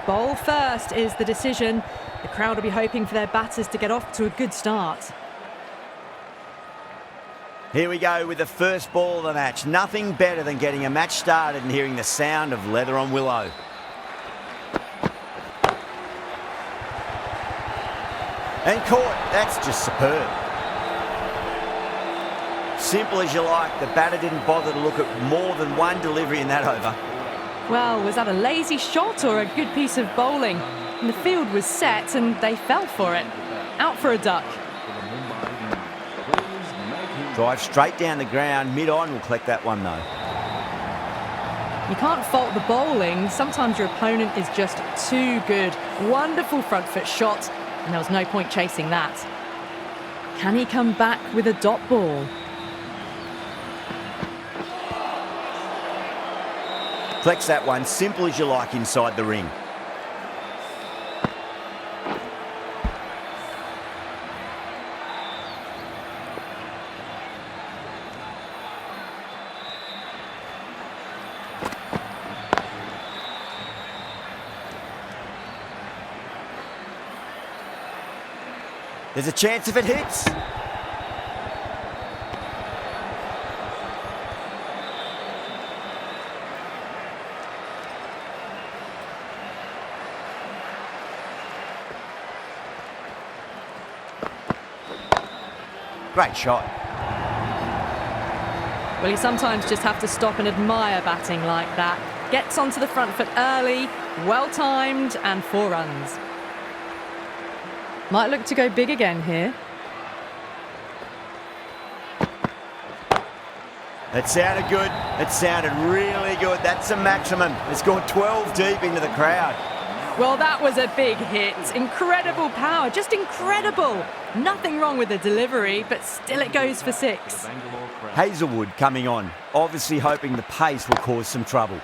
Bowl first is the decision. The crowd will be hoping for their batters to get off to a good start. Here we go with the first ball of the match. Nothing better than getting a match started and hearing the sound of leather on willow. And caught. That's just superb. Simple as you like. The batter didn't bother to look at more than one delivery in that over. Well, was that a lazy shot or a good piece of bowling? And the field was set and they fell for it. Out for a duck. Drive straight down the ground. Mid-on will collect that one though. You can't fault the bowling. Sometimes your opponent is just too good. Wonderful front foot shot, and there was no point chasing that. Can he come back with a dot ball? Flex that one, simple as you like inside the ring. There's a chance if it hits. Great shot. Well, you sometimes just have to stop and admire batting like that. Gets onto the front foot early, well-timed, and 4 runs. Might look to go big again here. That sounded good. It sounded really good. That's a maximum. It's gone 12 deep into the crowd. Well, that was a big hit. Incredible power, just incredible. Nothing wrong with the delivery, but still it goes for 6. Hazelwood coming on, obviously hoping the pace will cause some trouble.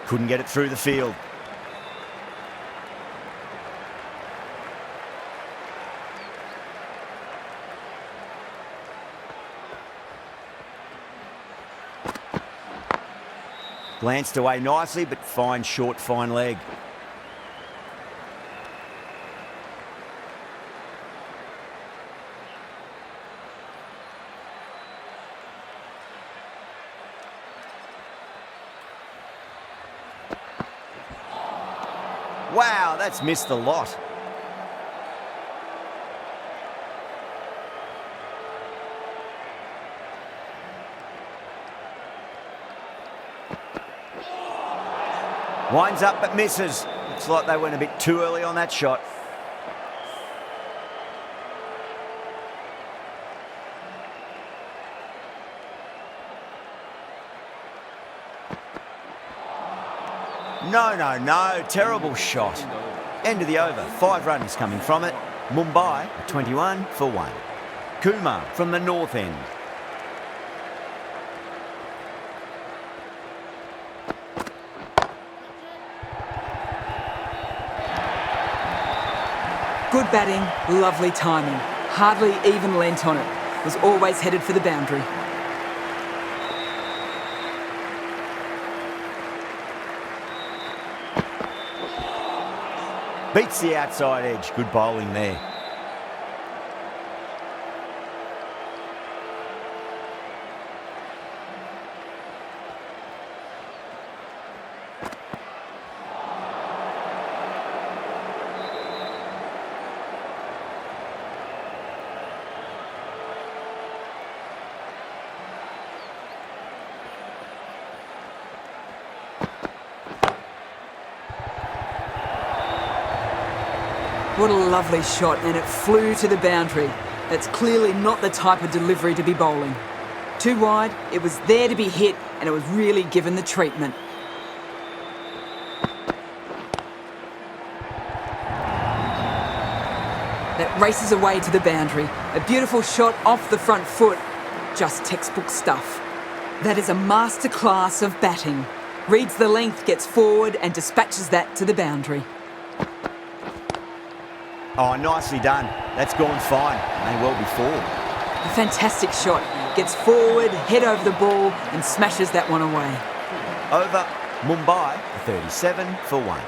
Couldn't get it through the field. Glanced away nicely, but fine short, fine leg. Wow, that's missed a lot. Winds up but misses. Looks like they went a bit too early on that shot. No. Terrible shot. End of the over. 5 runs coming from it. Mumbai, 21 for 1. Kumar from the north end. Good batting, lovely timing. Hardly even leant on it. Was always headed for the boundary. Beats the outside edge. Good bowling there. What a lovely shot, and it flew to the boundary. That's clearly not the type of delivery to be bowling. too wide, it was there to be hit, and it was really given the treatment. That races away to the boundary. A beautiful shot off the front foot. Just textbook stuff. That is a masterclass of batting. Reads the length, gets forward and dispatches that to the boundary. Oh, nicely done. That's gone fine. May well be four. A fantastic shot. Gets forward, head over the ball and smashes that one away. Over Mumbai, 37 for 1.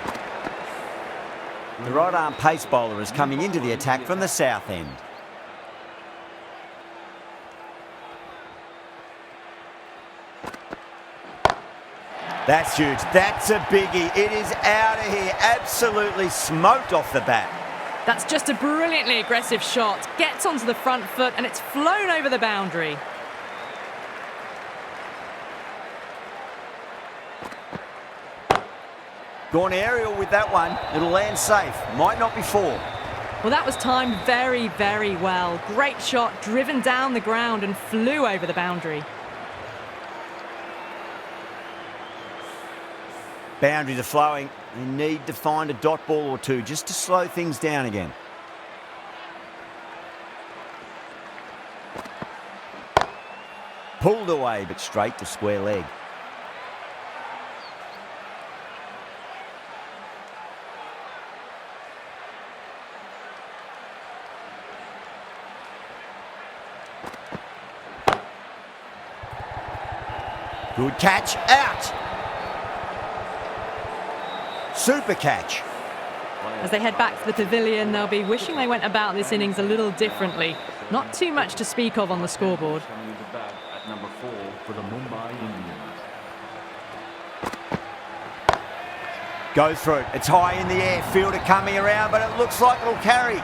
The right-arm pace bowler is coming into the attack from the south end. That's huge. That's a biggie. It is out of here. Absolutely smoked off the bat. That's just a brilliantly aggressive shot. Gets onto the front foot and it's flown over the boundary. Gone aerial with that one. It'll land safe. Might not be four. Well, that was timed very, very well. Great shot, driven down the ground and flew over the boundary. Boundaries are flowing. They need to find a dot ball or two just to slow things down again. Pulled away, but straight to square leg. Good catch, out! Super catch. As they head back to the pavilion, they'll be wishing they went about this innings a little differently. Not too much to speak of on the scoreboard. Coming to bat at number 4 for the Mumbai Indians. Goes through it. It's high in the air. Fielder coming around, but it looks like it'll carry.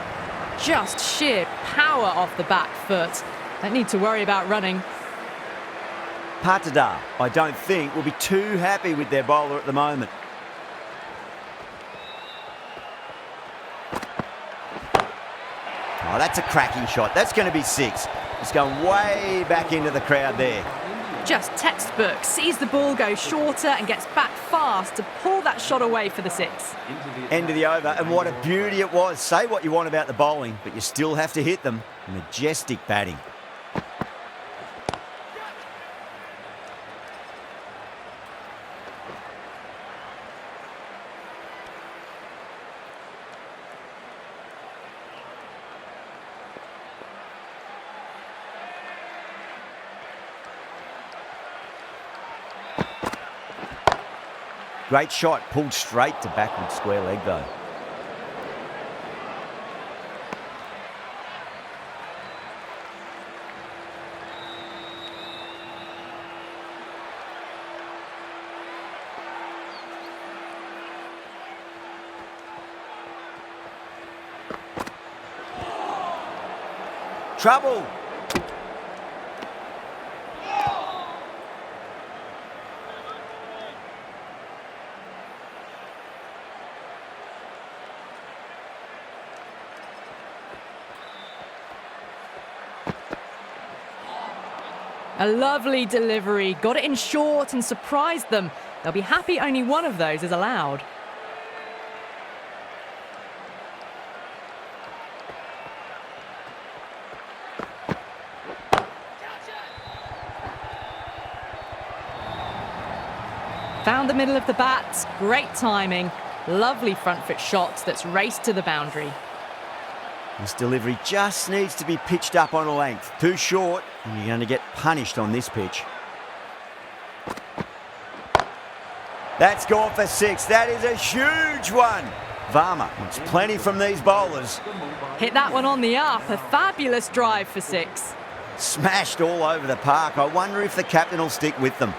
Just sheer power off the back foot. Don't need to worry about running. Patadar, I don't think, will be too happy with their bowler at the moment. Oh, that's a cracking shot. That's going to be 6. It's going way back into the crowd there. Just textbook. Sees the ball go shorter and gets back fast to pull that shot away for the 6. End of the over, and what a beauty it was. Say what you want about the bowling, but you still have to hit them. Majestic batting. Great shot, pulled straight to backward square leg though. Trouble. A lovely delivery. Got it in short and surprised them. They'll be happy only one of those is allowed. Found the middle of the bat. Great timing. Lovely front foot shot that's raced to the boundary. This delivery just needs to be pitched up on a length. Too short, and you're going to get punished on this pitch. That's gone for 6. That is a huge one. Varma wants plenty from these bowlers. Hit that one on the up. A fabulous drive for 6. Smashed all over the park. I wonder if the captain will stick with them.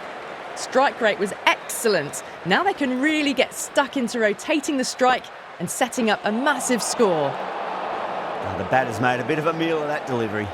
Strike rate was excellent. Now they can really get stuck into rotating the strike and setting up a massive score. The batter's made a bit of a meal of that delivery.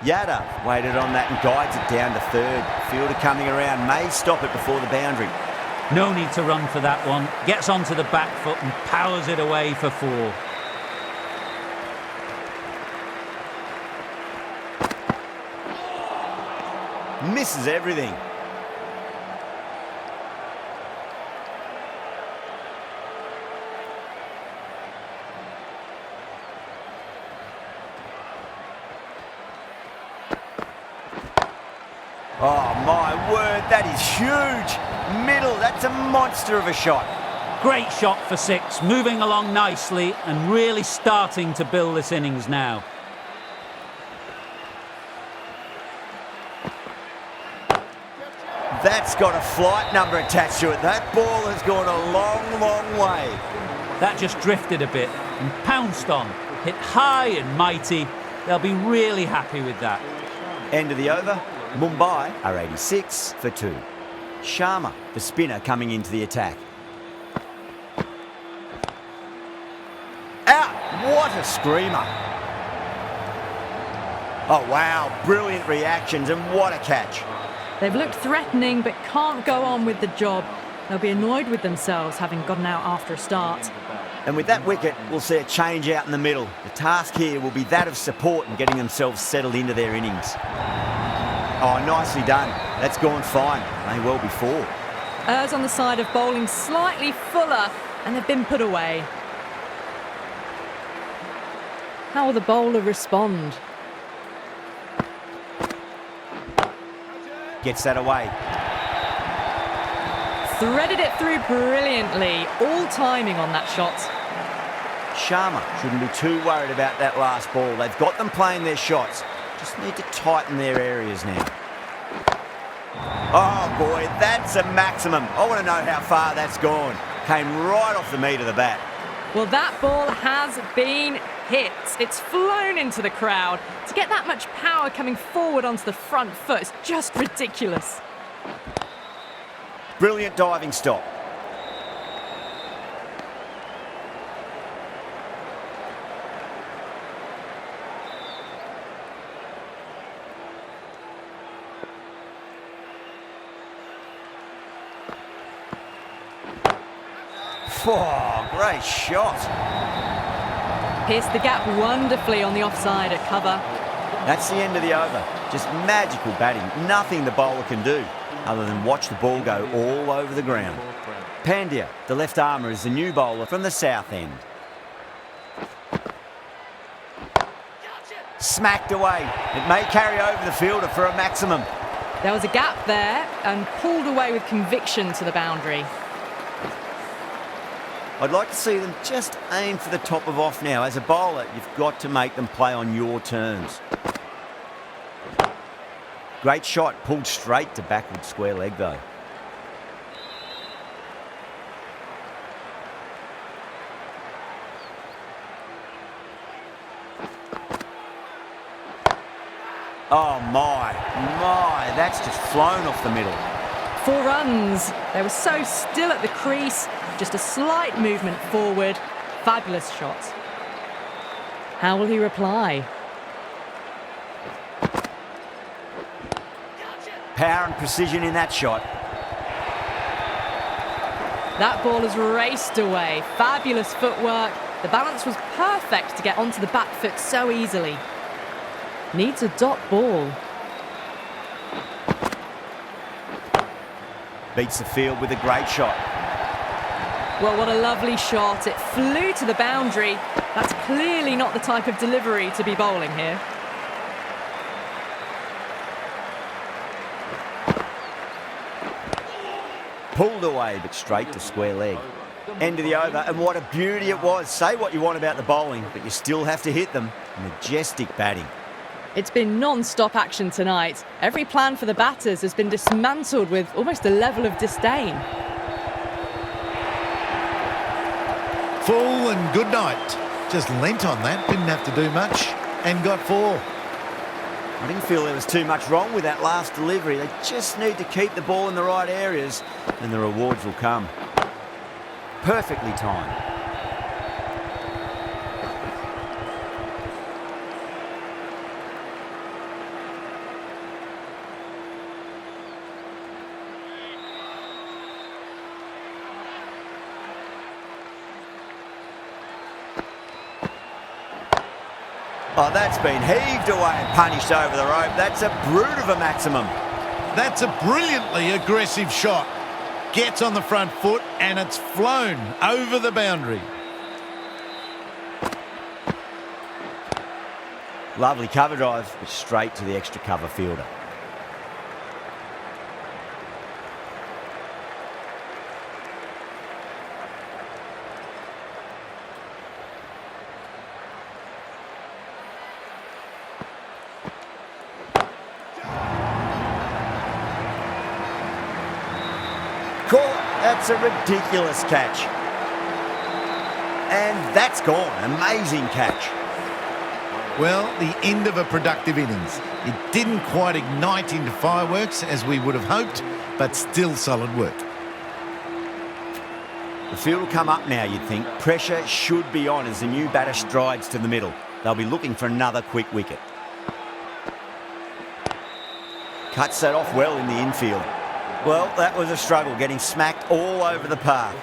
Yada waited on that and guides it down to third. Fielder coming around may stop it before the boundary. No need to run for that one. Gets onto the back foot and powers it away for 4. Misses everything. Oh my word, that is huge. Middle, that's a monster of a shot. Great shot for 6, moving along nicely and really starting to build this innings now. That's got a flight number attached to it. That ball has gone a long, long way. That just drifted a bit and pounced on. Hit high and mighty. They'll be really happy with that. End of the over. Mumbai are 86 for 2. Sharma, the spinner, coming into the attack. Out! What a screamer. Oh wow, brilliant reactions and what a catch. They've looked threatening but can't go on with the job. They'll be annoyed with themselves having gotten out after a start. And with that wicket, we'll see a change out in the middle. The task here will be that of support and getting themselves settled into their innings. Oh, nicely done. That's gone fine. May well be 4. Errs on the side of bowling slightly fuller, and they've been put away. How will the bowler respond? Gets that away. Threaded it through brilliantly. All timing on that shot. Sharma shouldn't be too worried about that last ball. They've got them playing their shots. Just need to tighten their areas now. Oh boy, that's a maximum. I want to know how far that's gone. Came right off the meat of the bat. Well, that ball has been hit. It's flown into the crowd. To get that much power coming forward onto the front foot is just ridiculous. Brilliant diving stop. Oh, great shot. Pierced the gap wonderfully on the offside at cover. That's the end of the over. Just magical batting. Nothing the bowler can do other than watch the ball go all over the ground. Pandya, the left armour, is the new bowler from the south end. Smacked away. It may carry over the fielder for a maximum. There was a gap there and pulled away with conviction to the boundary. I'd like to see them just aim for the top of off now. As a bowler, you've got to make them play on your terms. Great shot, pulled straight to backward square leg though. Oh my, that's just flown off the middle. 4 runs. They were so still at the crease. Just a slight movement forward. Fabulous shot. How will he reply? Power and precision in that shot. That ball has raced away. Fabulous footwork. The balance was perfect to get onto the back foot so easily. Needs a dot ball. Beats the field with a great shot. Well, what a lovely shot. It flew to the boundary. That's clearly not the type of delivery to be bowling here. Pulled away, but straight to square leg. End of the over, and what a beauty it was. Say what you want about the bowling, but you still have to hit them. Majestic batting. It's been non-stop action tonight. Every plan for the batters has been dismantled with almost a level of disdain. Full and good night. Just leant on that, didn't have to do much, and got 4. I didn't feel there was too much wrong with that last delivery. They just need to keep the ball in the right areas, and the rewards will come. Perfectly timed. Oh, that's been heaved away and punished over the rope. That's a brute of a maximum. That's a brilliantly aggressive shot. Gets on the front foot and it's flown over the boundary. Lovely cover drive, but straight to the extra cover fielder. Caught. That's a ridiculous catch. And that's gone. Amazing catch. Well, the end of a productive innings. It didn't quite ignite into fireworks as we would have hoped, but still solid work. The field will come up now, you'd think. Pressure should be on as the new batter strides to the middle. They'll be looking for another quick wicket. Cuts that off well in the infield. Well, that was a struggle, getting smacked all over the park.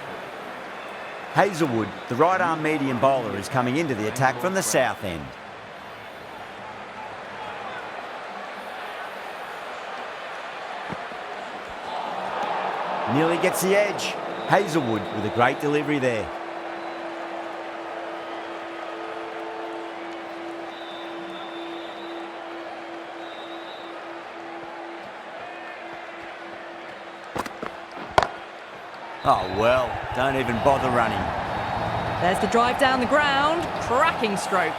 Hazelwood, the right-arm medium bowler, is coming into the attack from the south end. Nearly gets the edge. Hazelwood with a great delivery there. Oh, well, don't even bother running. There's the drive down the ground. Cracking stroke.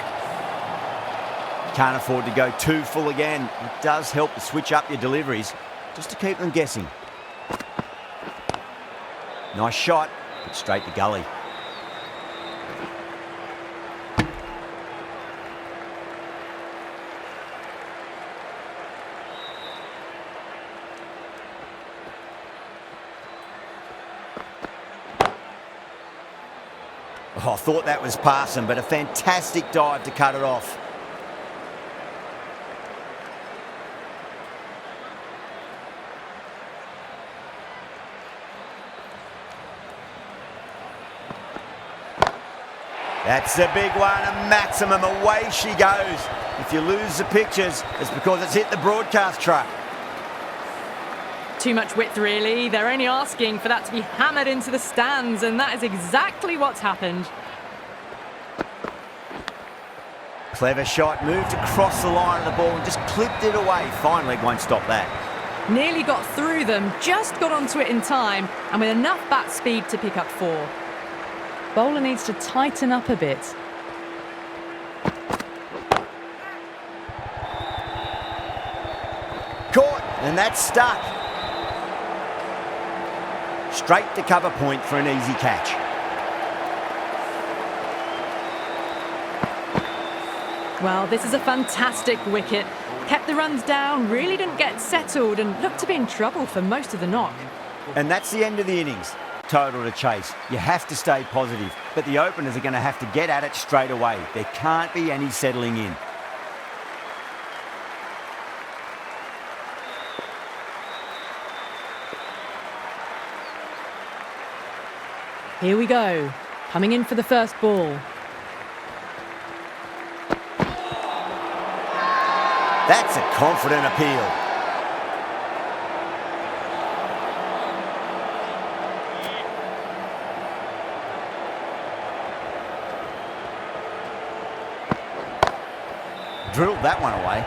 Can't afford to go too full again. It does help to switch up your deliveries, just to keep them guessing. Nice shot, but straight to gully. Oh, I thought that was passing, but a fantastic dive to cut it off. That's a big one, a maximum. Away she goes. If you lose the pictures, it's because it's hit the broadcast truck. Too much width, really. They're only asking for that to be hammered into the stands, and that is exactly what's happened. Clever shot, moved across the line of the ball and just clipped it away. Fine leg won't stop that. Nearly got through them, just got onto it in time, and with enough bat speed to pick up 4. Bowler needs to tighten up a bit. Caught, and that's stuck. Straight to cover point for an easy catch. Well, this is a fantastic wicket. Kept the runs down, really didn't get settled, and looked to be in trouble for most of the knock. And that's the end of the innings. Total to chase. You have to stay positive, but the openers are going to have to get at it straight away. There can't be any settling in. Here we go. Coming in for the first ball. That's a confident appeal. Drilled that one away.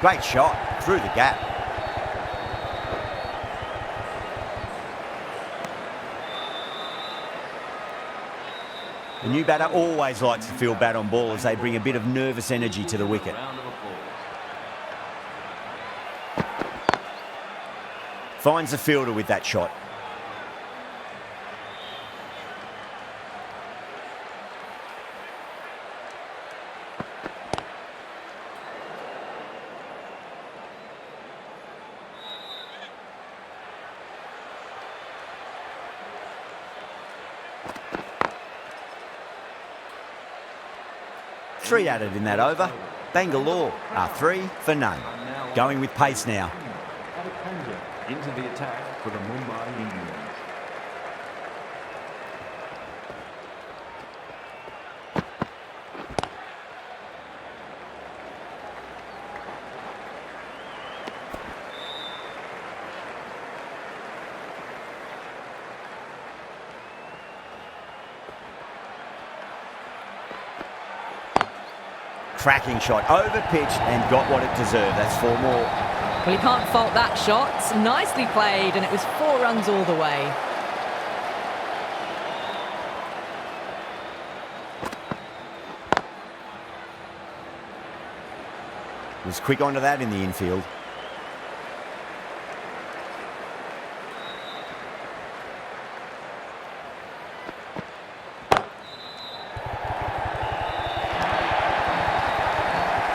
Great shot through the gap. The new batter always likes to field bat on ball as they bring a bit of nervous energy to the wicket. Finds the fielder with that shot. 3 added in that over. Bangalore are 3 for none. Going with pace now. Into the attack for the Mumbai Indians. Cracking shot, over pitch and got what it deserved. That's 4 more. Well, you can't fault that shot. Nicely played, and it was 4 runs all the way. Was quick onto that in the infield.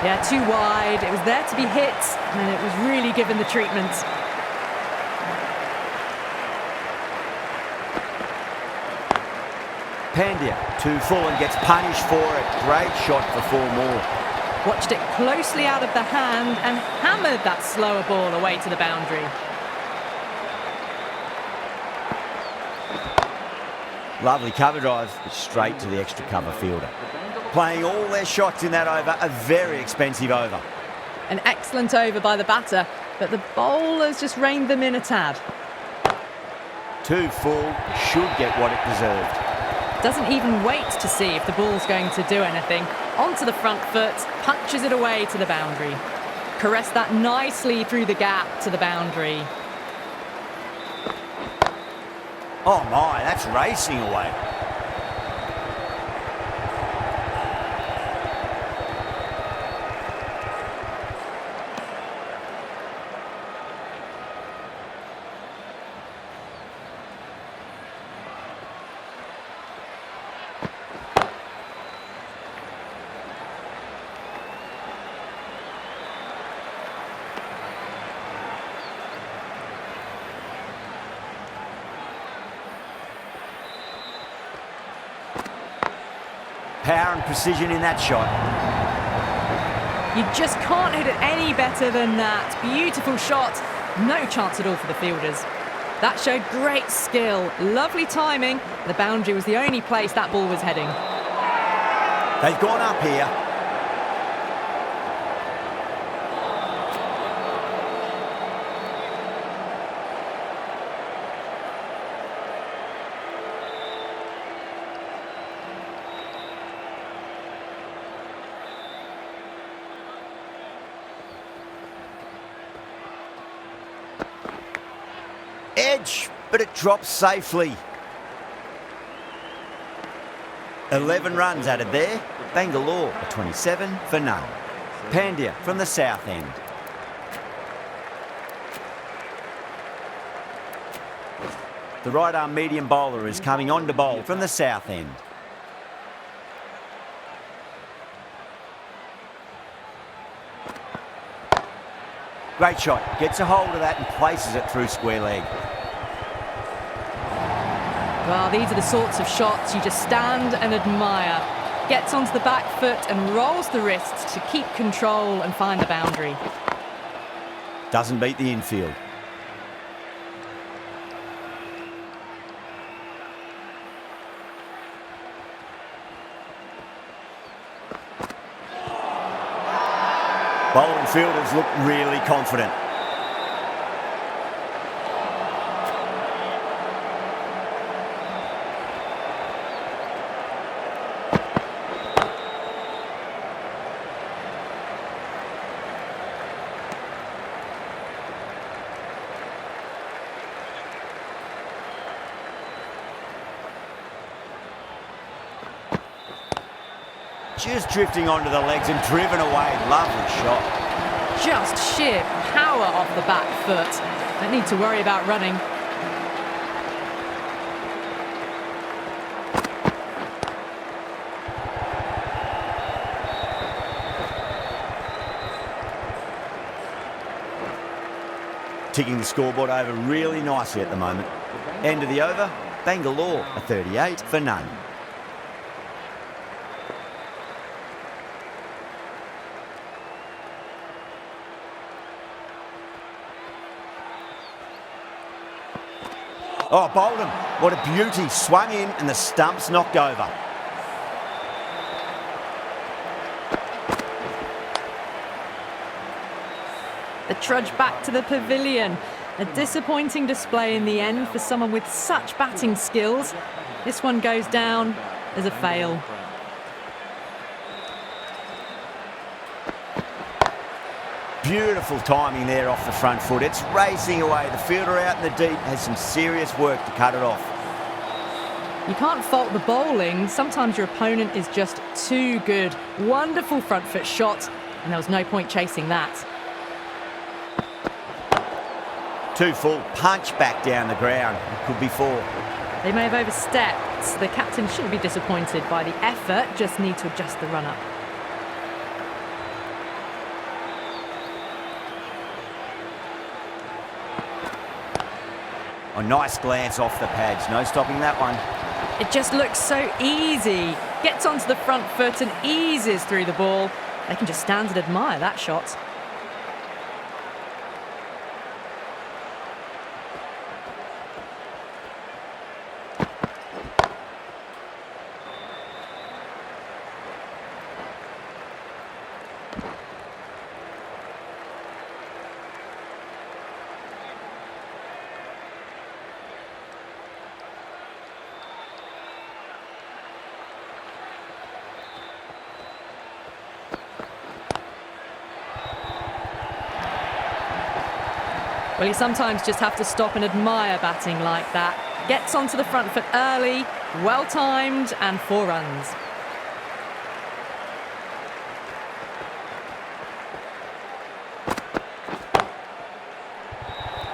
Yeah, too wide. It was there to be hit, and it was really given the treatment. Pandya, too full and gets punished for it. Great shot for 4 more. Watched it closely out of the hand and hammered that slower ball away to the boundary. Lovely cover drive, straight to the extra cover fielder. Playing all their shots in that over, a very expensive over. An excellent over by the batter, but the bowlers just reined them in a tad. Too full, should get what it deserved. Doesn't even wait to see if the ball's going to do anything. Onto the front foot, punches it away to the boundary. Caressed that nicely through the gap to the boundary. Oh my, that's racing away. Power and precision in that shot. You just can't hit it any better than that. Beautiful shot. No chance at all for the fielders. That showed great skill. Lovely timing. The boundary was the only place that ball was heading. They've gone up here. Edge, but it drops safely. 11 runs added there. Bangalore are 27 for none. Pandya from the south end. The right arm medium bowler is coming on to bowl from the south end. Great shot, gets a hold of that and places it through square leg. Well, these are the sorts of shots you just stand and admire. Gets onto the back foot and rolls the wrists to keep control and find the boundary. Doesn't beat the infield. Bowling fielders look really confident. Just drifting onto the legs and driven away. Lovely shot. Just sheer power off the back foot. Don't need to worry about running. Ticking the scoreboard over really nicely at the moment. End of the over, Bangalore are 38 for none. Oh, bowled him. What a beauty. Swung in and the stump's knocked over. The trudge back to the pavilion. A disappointing display in the end for someone with such batting skills. This one goes down as a fail. Beautiful timing there off the front foot. It's racing away. The fielder out in the deep has some serious work to cut it off. You can't fault the bowling. Sometimes your opponent is just too good. Wonderful front foot shot, and there was no point chasing that. Too full. Punch back down the ground. It could be 4. They may have overstepped. The captain shouldn't be disappointed by the effort, just need to adjust the run-up. A nice glance off the pads. No stopping that one. It just looks so easy. Gets onto the front foot and eases through the ball. They can just stand and admire that shot. Well, you sometimes just have to stop and admire batting like that. Gets onto the front foot early, well timed, and 4 runs.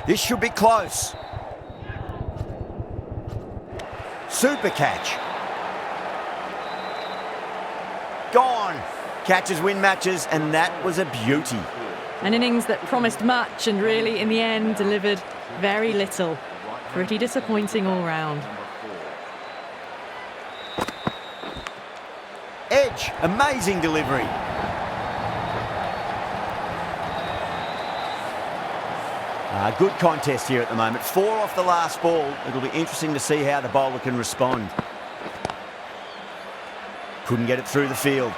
This should be close. Super catch. Gone. Catches win matches, and that was a beauty. An innings that promised much and really, in the end, delivered very little. Pretty disappointing all round. Edge. Amazing delivery. Good contest here at the moment. 4 off the last ball. It'll be interesting to see how the bowler can respond. Couldn't get it through the field.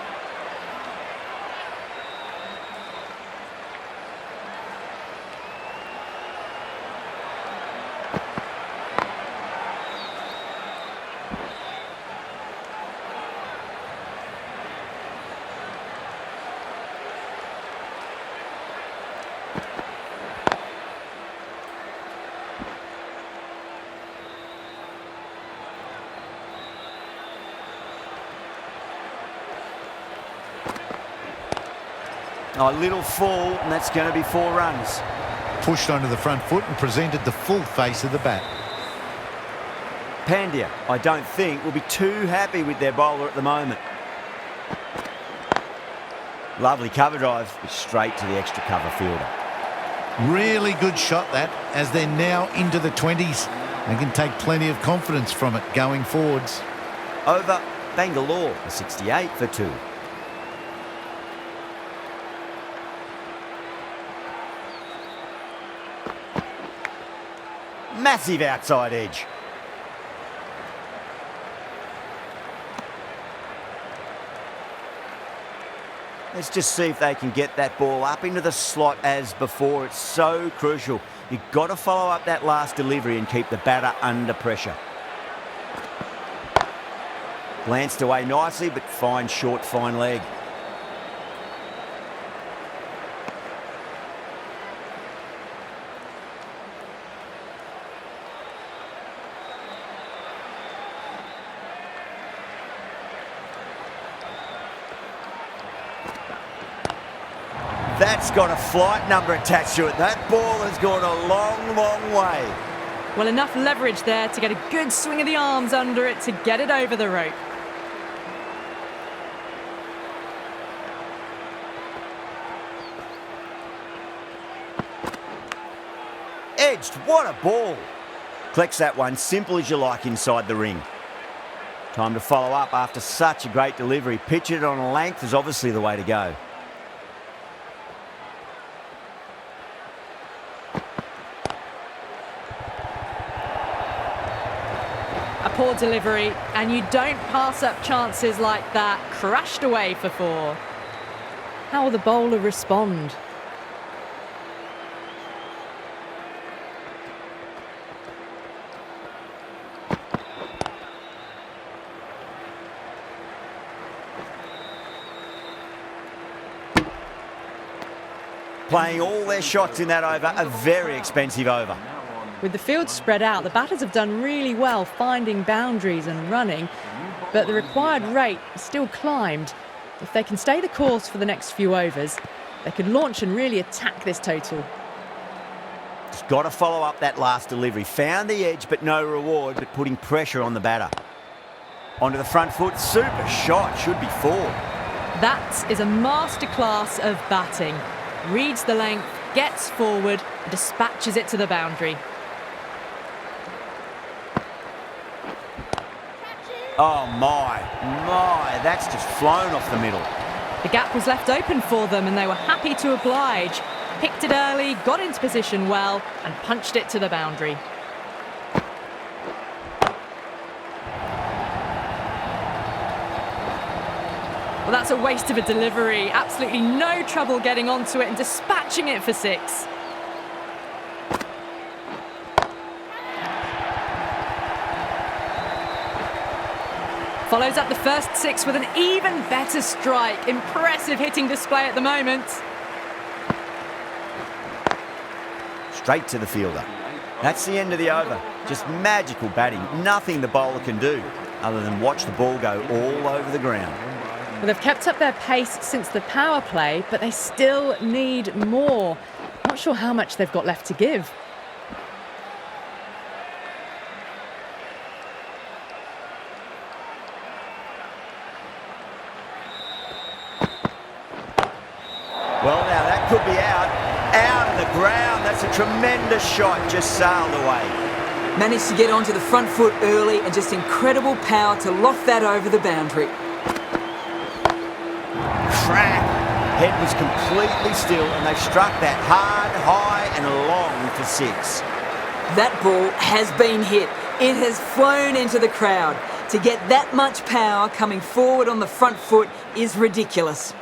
A little full, and that's going to be 4 runs. Pushed onto the front foot and presented the full face of the bat. Pandya, I don't think, will be too happy with their bowler at the moment. Lovely cover drive, but straight to the extra cover fielder. Really good shot that, as they're now into the 20s. They can take plenty of confidence from it going forwards. Over Bangalore, a 68 for 2. Massive outside edge. Let's just see if they can get that ball up into the slot as before. It's so crucial. You've got to follow up that last delivery and keep the batter under pressure. Glanced away nicely, but fine short, fine leg. That's got a flight number attached to it. That ball has gone a long, long way. Well, enough leverage there to get a good swing of the arms under it to get it over the rope. Edged, what a ball. Collects that one, simple as you like inside the ring. Time to follow up after such a great delivery. Pitch it on a length is obviously the way to go. delivery, and you don't pass up chances like that. Crashed away for 4. How will the bowler respond? Playing all their shots in that over, a very expensive over. With the field spread out, the batters have done really well finding boundaries and running, but the required rate still climbed. If they can stay the course for the next few overs, they could launch and really attack this total. Just got to follow up that last delivery. Found the edge, but no reward, but putting pressure on the batter. Onto the front foot, super shot, should be 4. That is a masterclass of batting. Reads the length, gets forward, and dispatches it to the boundary. Oh my, that's just flown off the middle. The gap was left open for them and they were happy to oblige. Picked it early, got into position well, and punched it to the boundary. Well, that's a waste of a delivery. Absolutely no trouble getting onto it and dispatching it for 6. Follows up the first 6 with an even better strike. Impressive hitting display at the moment. Straight to the fielder. That's the end of the over. Just magical batting. Nothing the bowler can do other than watch the ball go all over the ground. Well, they've kept up their pace since the power play, but they still need more. Not sure how much they've got left to give. Well, now that could be out of the ground. That's a tremendous shot, just sailed away. Managed to get onto the front foot early and just incredible power to loft that over the boundary. Crack. Head was completely still and they've struck that hard, high and long for 6. That ball has been hit. It has flown into the crowd. To get that much power coming forward on the front foot is ridiculous.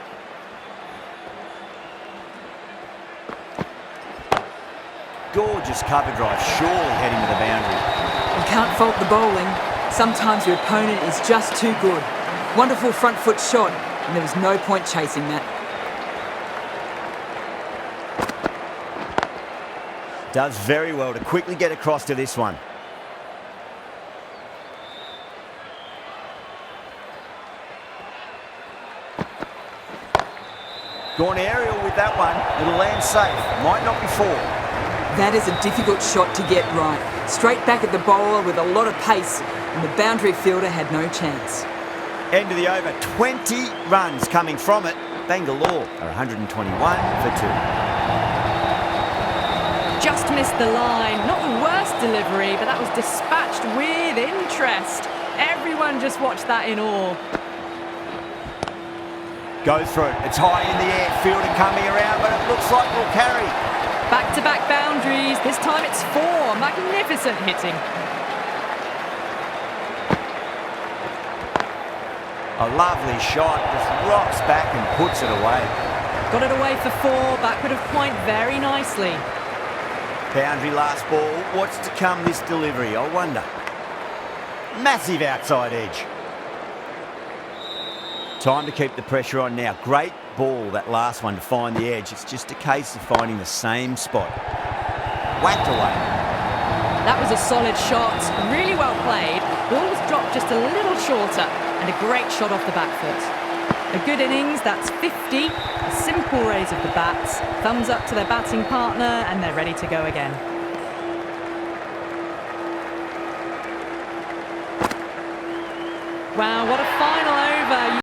Gorgeous cover drive, surely heading to the boundary. You can't fault the bowling. Sometimes your opponent is just too good. Wonderful front foot shot, and there was no point chasing that. Does very well to quickly get across to this one. Gone aerial with that one. It'll land safe. Might not be 4. That is a difficult shot to get right. Straight back at the bowler with a lot of pace, and the boundary fielder had no chance. End of the over. 20 runs coming from it. Bangalore are 121 for 2. Just missed the line. Not the worst delivery, but that was dispatched with interest. Everyone just watched that in awe. Goes through it. It's high in the air. Fielder coming around, but it looks like we'll carry. Back-to-back boundaries. This time it's 4. Magnificent hitting. A lovely shot. Just rocks back and puts it away. Got it away for 4. Backward of point very nicely. Boundary last ball. What's to come this delivery, I wonder. Massive outside edge. Time to keep the pressure on now. Great ball, that last one, to find the edge. It's just a case of finding the same spot. Whacked away. That was a solid shot. Really well played. Ball was dropped just a little shorter and a great shot off the back foot. A good innings, that's 50. A simple raise of the bats. Thumbs up to their batting partner and they're ready to go again. Wow, what a fine